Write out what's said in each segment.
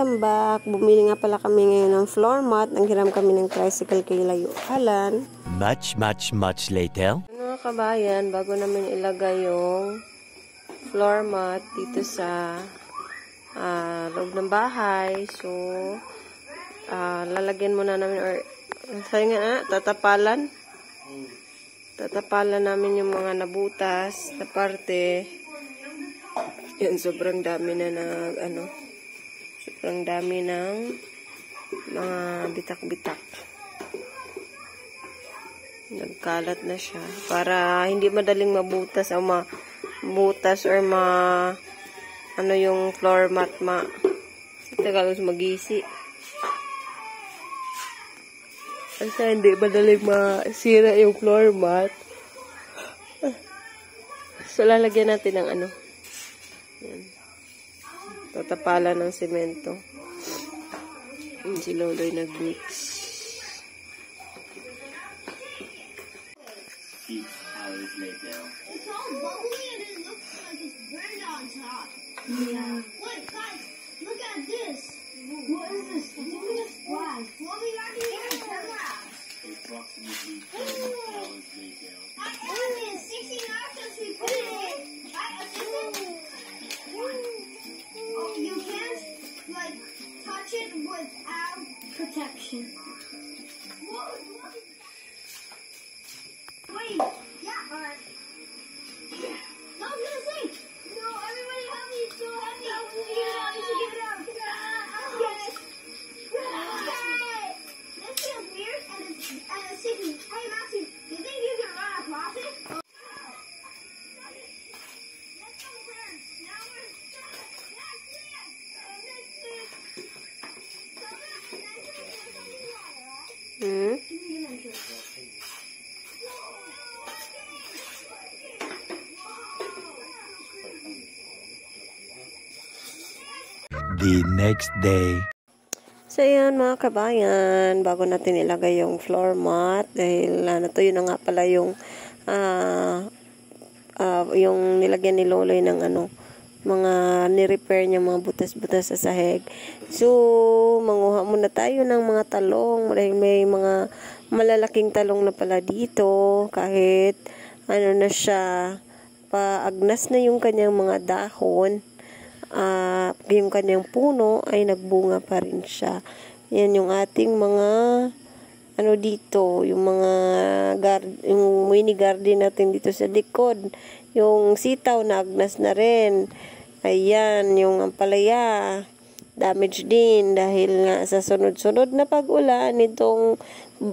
welcome back. Bumili nga pala kami ngayon ng floor mat. Nanghiram kami ng tricycle kay Layualan. Much later. Mga kabayan, bago namin ilagay yung floor mat dito sa loob ng bahay. So, lalagyan muna namin or sabi nga tatapalan. Tatapalan namin yung mga nabutas na parte. Yan, sobrang dami na sobrang dami ng mga bitak-bitak. Nagkalat na siya. Para hindi madaling mabutas o mabutas or yung floor mat Tagalog magisi. Kasi hindi madaling masira yung floor mat. So, lalagyan natin ng yan. Tatapalan ng semento. Yung si Loloy nag-mix. Hours later. It's all bubbly and it looks like it's burned on top. Yeah. Wait, guys, look at this. What is this? It's only a splash. Well, we got to get a camera. Approximately 10 hours later. I added 16 hours since we put it in. Oh, you can't, touch it without protection. Wait, yeah, alright. No, I was gonna say, no, everybody help me, it's so heavy. Get it out. Get it. This feels weird, and it's sticky. Hey, Maxie, you think you can run a faucet? The next day. So, yan mga kabayan, bago natin ilagay yung floor mat, dahil natuyo na nga pala yung nilagyan ni Loloy ng mga ni-repair niya mga butas-butas sa sahig. So, manguha muna tayo ng mga talong. May mga malalaking talong na pala dito. Kahit na siya, paagnas na yung kanyang mga dahon. Yung kanyang puno ay nagbunga pa rin siya. Yan yung ating mga dito, yung mga yung mini garden natin dito sa likod. Yung sitaw na agnas na rin. Ayan, yung ampalaya, damage din dahil nga sa sunod-sunod na pag-ulan nitong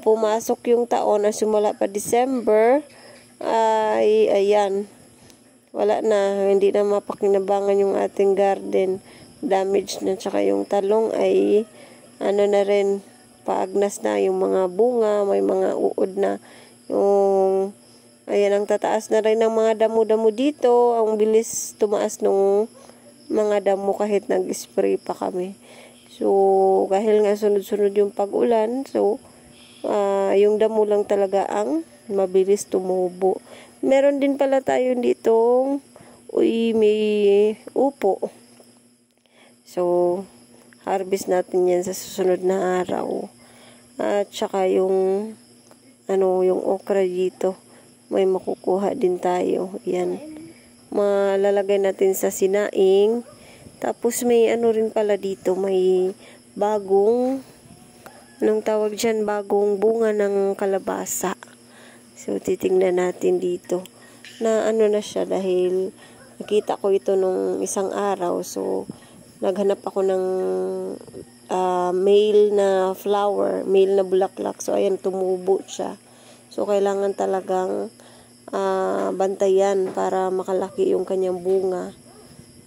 pumasok yung taon na simula pa December, ay ayan, wala na, hindi na mapakinabangan yung ating garden. Damage na, tsaka yung talong ay na rin, paagnas na yung mga bunga, may mga uod na. Yung ayan, ang tataas na rin ng mga damo-damo dito. Ang bilis tumaas nung mga damo kahit nag-spray pa kami. So, dahil nga sunod-sunod yung pag-ulan, so, yung damo lang talaga ang mabilis tumubo. Meron din pala tayo ditong may upo. So, harvest natin yan sa susunod na araw. At saka yung yung okra dito, may makukuha din tayo. Yan. Malalagay natin sa sinaing. Tapos may rin pala dito, may bagong tawag dyan, bagong bunga ng kalabasa. So, titingnan natin dito na na siya dahil nakita ko ito nung isang araw. So, naghanap ako ng male na flower, male na bulaklak. So, ayan, tumubo siya. So, kailangan talagang bantayan para makalaki yung kanyang bunga.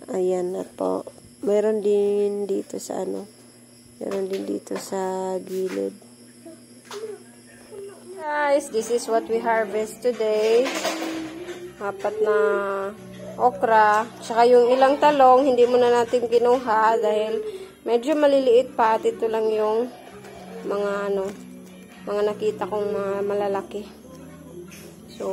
Ayan, at po, meron din dito sa meron din dito sa gilid. Guys, this is what we harvest today. 4 na okra. Tsaka yung ilang talong, hindi muna natin kinuha dahil medyo maliliit pa at ito lang yung mga mga nakita kong mga malalaki. So,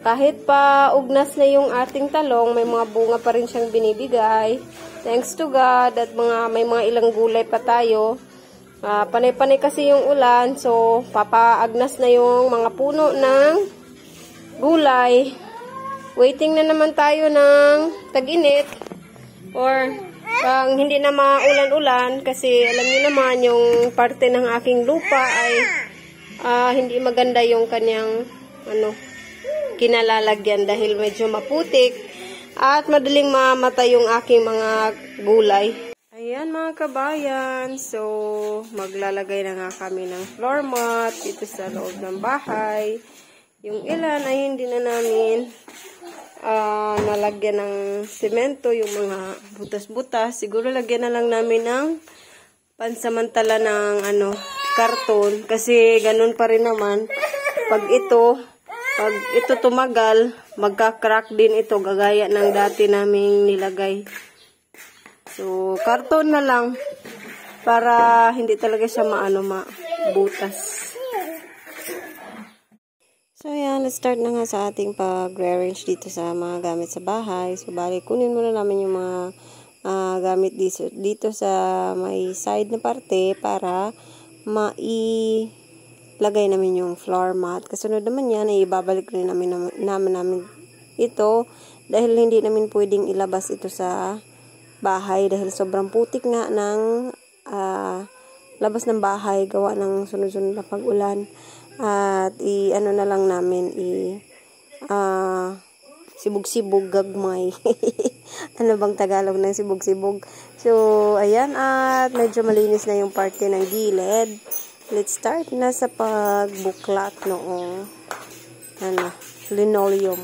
kahit pa ugnas na yung ating talong, may mga bunga pa rin siyang binibigay. Thanks to God at may mga ilang gulay pa tayo. Panay-panay kasi yung ulan, so papaagnas na yung mga puno ng gulay. Waiting na naman tayo ng tag-init or hindi na maulan-ulan kasi alam niyo naman yung parte ng aking lupa ay hindi maganda yung kanyang kinalalagyan dahil medyo maputik at madaling mamatay yung aking mga gulay. Ayan mga kabayan, so maglalagay na nga kami ng floor mat dito sa loob ng bahay. Yung ilan ay hindi na namin nalagyan ng semento, yung mga butas-butas. Siguro lagyan na lang namin ng pansamantala ng karton kasi ganun pa rin naman pag ito tumagal, magka-crack din ito gagaya ng dati naming nilagay. So, karton na lang para hindi talaga siya mabutas. So, ayan, let's start na nga sa ating pag-rearrange dito sa mga gamit sa bahay. So, bali, kunin muna namin yung mga gamit dito sa may side na parte para lagay namin yung floor mat. Kasunod naman yan, ay ibabalik rin namin ito dahil hindi namin pwedeng ilabas ito sa bahay dahil sobrang putik nga ng labas ng bahay gawa ng sunod-sunod na pag-ulan. At na lang namin sibog-sibog gagmay. Ano bang Tagalog ng sibog-sibog? So, ayan, at medyo malinis na yung parte ng gilid. Let's start na sa pagbuklat noong linoleum.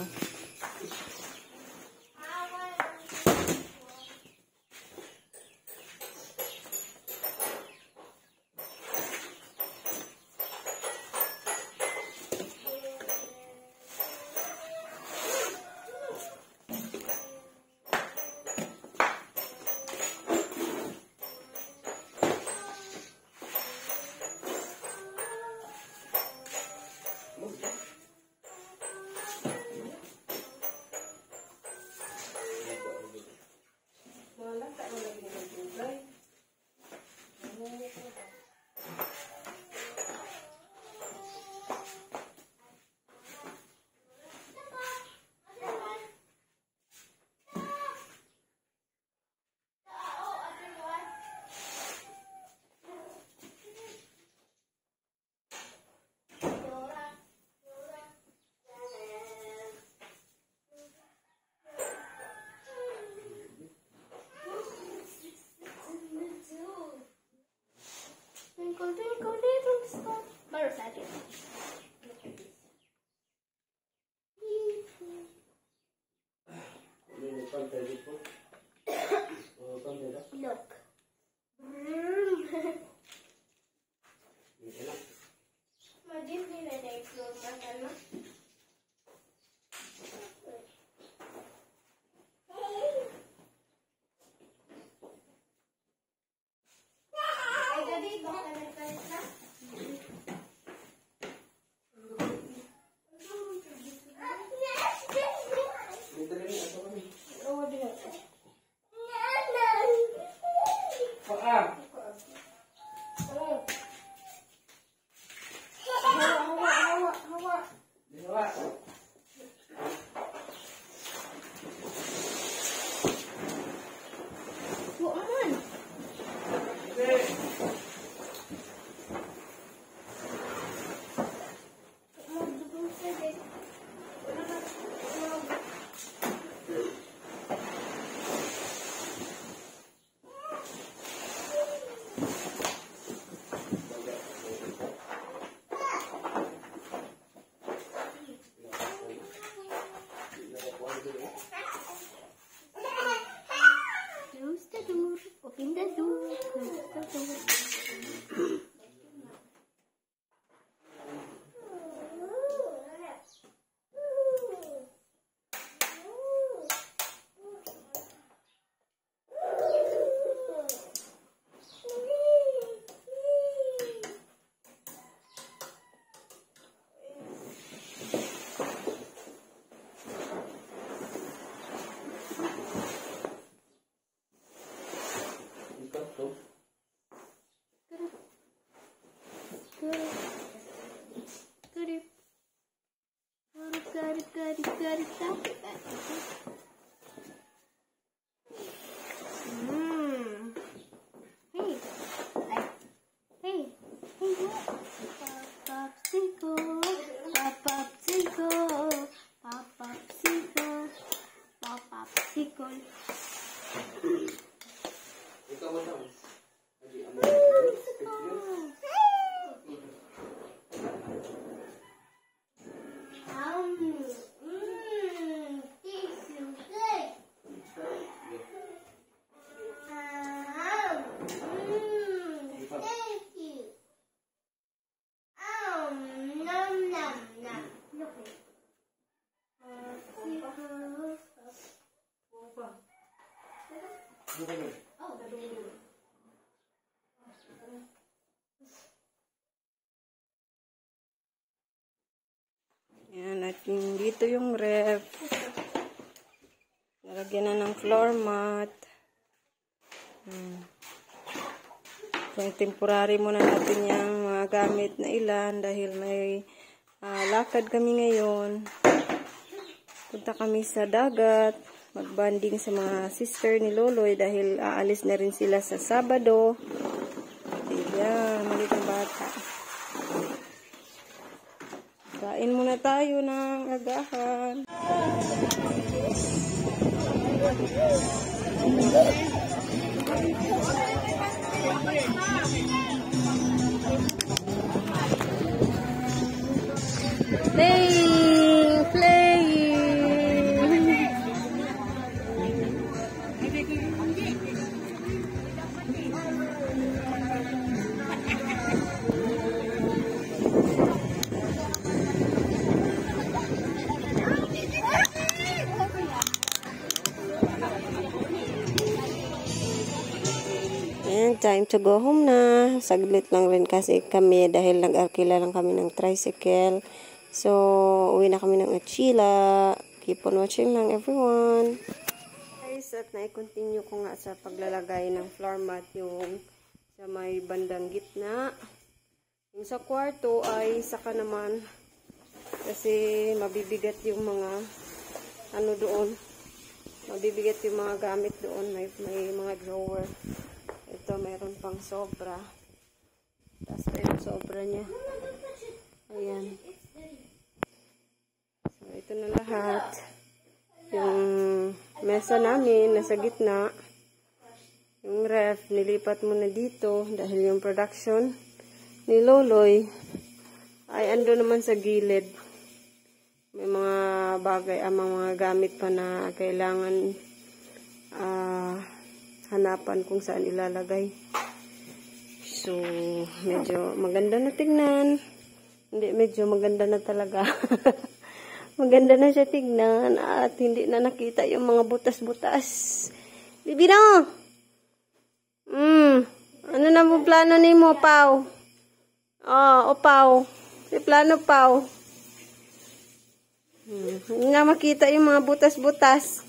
Twinkle, little star. Butterfly. Look. Close the door. Open the door. Close the door. Yan, at dito yung ref. Nalagyan na ng floor mat. So, temporary muna natin yung mga gamit na ilan dahil may lakad kami ngayon. Punta kami sa dagat. Magbanding sa mga sister ni Loloy dahil aalis na rin sila sa Sabado. Ayan, maliit ang bata. Kain muna tayo ng agahan. Playing. And time to go home na. Saglit lang rin kasi kami dahil nag-arkila lang kami ng tricycle. So, uwi na kami ng Achila. Keep on watching lang, everyone. Guys, at na-continue ko nga sa paglalagay ng floor mat yung sa may bandang gitna. Yung sa kwarto ay saka naman kasi mabibigat yung mga ano doon. Mabibigat yung mga gamit doon. May mga drawer. Ito, mayroon pang sobra. Tapos yung sobra niya. Ayan. So, ito na lahat. Yung mesa namin, nasa gitna. Yung ref, nilipat muna dito. Dahil yung production ni Loloy ay ando naman sa gilid. May mga bagay, mga gamit pa na kailangan hanapan kung saan ilalagay. So, medyo maganda na tignan. Hindi, medyo maganda na talaga. Maganda na siya tignan at hindi na nakita yung mga butas-butas. Bibi na! Ano na mo plano ni mo, Pao? Oh, Pao. Si plano, Pao. Hindi na makita yung mga butas-butas.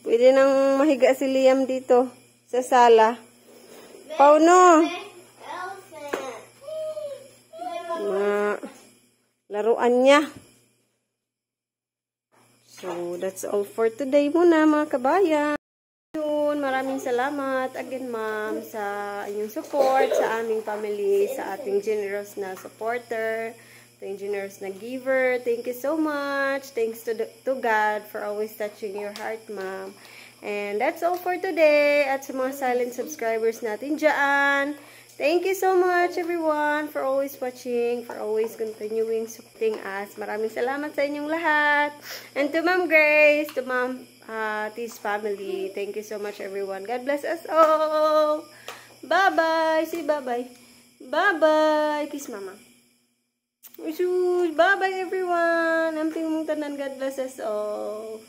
Pwede nang mahiga si Liam dito sa sala. Pao, no? Mga laruan niya. So, that's all for today muna, mga kabayan. Maraming salamat again, ma'am, sa inyong support sa aming family, sa ating generous na supporter, ating generous na giver. Thank you so much. Thanks to God for always touching your heart, ma'am. And that's all for today. At sa mga silent subscribers natin dyan, thank you so much, everyone, for always watching, for always continuing supporting us. Maraming salamat sa inyong lahat. And to Ma'am Grace, to Ma'am T's family, thank you so much, everyone. God bless us all. Bye-bye. Say bye-bye. Bye-bye. Kiss Mama. Bye-bye, everyone. Amping mong tanan. God bless us all.